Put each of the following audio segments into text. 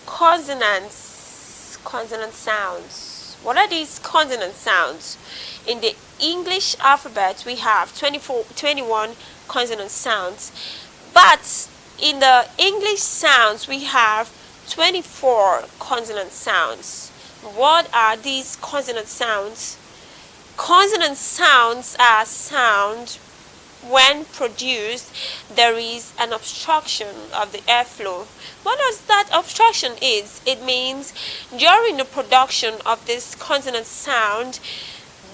consonants, consonant sounds. What are these consonant sounds? In the English alphabet, we have 21 consonant sounds, but in the English sounds, we have 24 consonant sounds. What are these consonant sounds? Consonant sounds are sound when produced there is an obstruction of the airflow. What does that obstruction is? It means during the production of this consonant sound,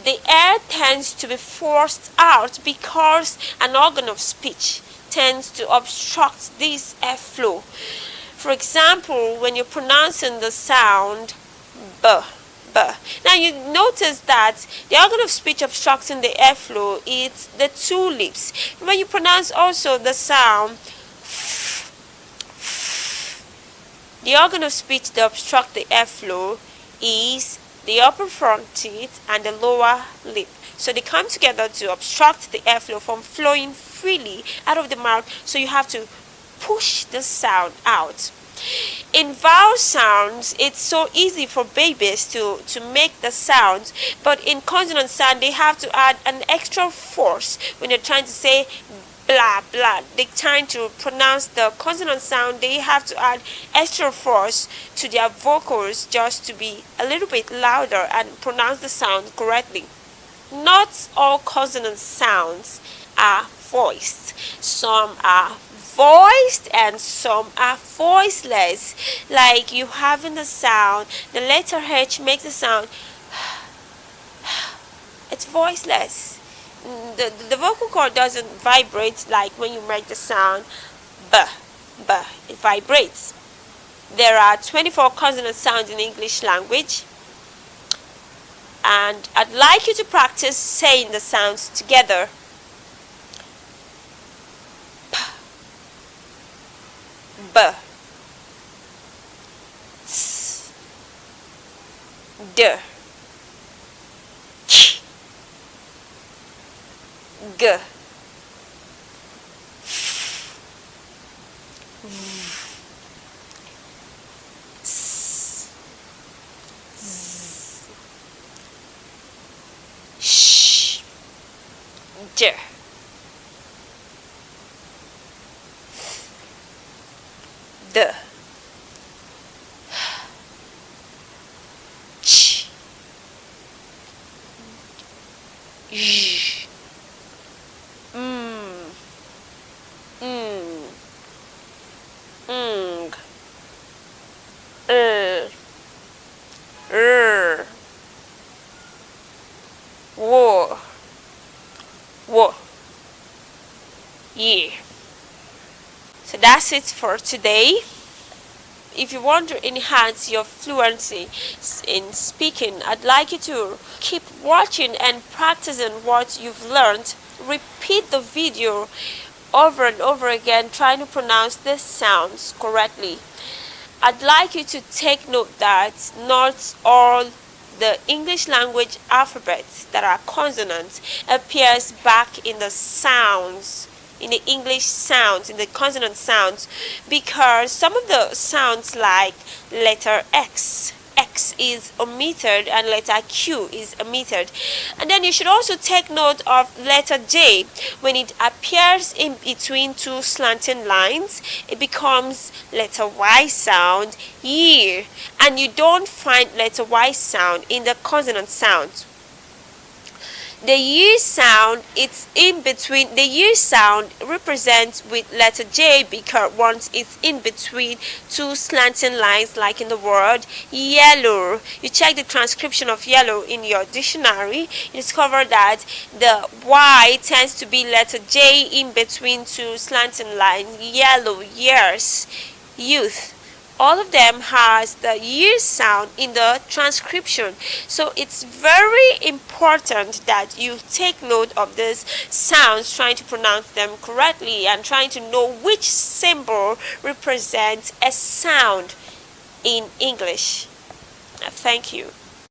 the air tends to be forced out because an organ of speech tends to obstruct this airflow. For example, when you're pronouncing the sound b, b. Now you notice that the organ of speech obstructing the airflow is the two lips. When you pronounce also the sound f, the organ of speech that obstruct the airflow is the upper front teeth and the lower lip. So they come together to obstruct the airflow from flowing freely out of the mouth. So you have to push the sound out. In vowel sounds, it's so easy for babies to make the sounds, but in consonant sound, they have to add an extra force when they're trying to say blah blah. They're trying to pronounce the consonant sound, they have to add extra force to their vocals just to be a little bit louder and pronounce the sound correctly. Not all consonant sounds are voiced. Some are voiced and some are voiceless. Like you having the sound, the letter H makes the sound, it's voiceless. The vocal cord doesn't vibrate like when you make the sound b, b, it vibrates. There are 24 consonant sounds in the English language, and I'd like you to practice saying the sounds together. B, ts, d, ch, g, f, v, s, z, sh, j, d, ch, j, ng, wo, ye. So that's it for today. If you want to enhance your fluency in speaking, I'd like you to keep watching and practicing what you've learned. Repeat the video over and over again, trying to pronounce these sounds correctly. I'd like you to take note that not all the English language alphabets that are consonants appears back in the sounds, in the English sounds, in the consonant sounds, because some of the sounds like letter X is omitted and letter Q is omitted. And then you should also take note of letter J. When it appears in between two slanting lines, it becomes letter Y sound, year, and you don't find letter Y sound in the consonant sounds. The year sound, it's in between. The year sound represents with letter J because once it's in between two slanting lines, like in the word yellow. You check the transcription of yellow in your dictionary, you discover that the Y tends to be letter J in between two slanting lines. Yellow, years, youth. All of them has the year sound in the transcription. So it's very important that you take note of these sounds, trying to pronounce them correctly and trying to know which symbol represents a sound in English. Thank you.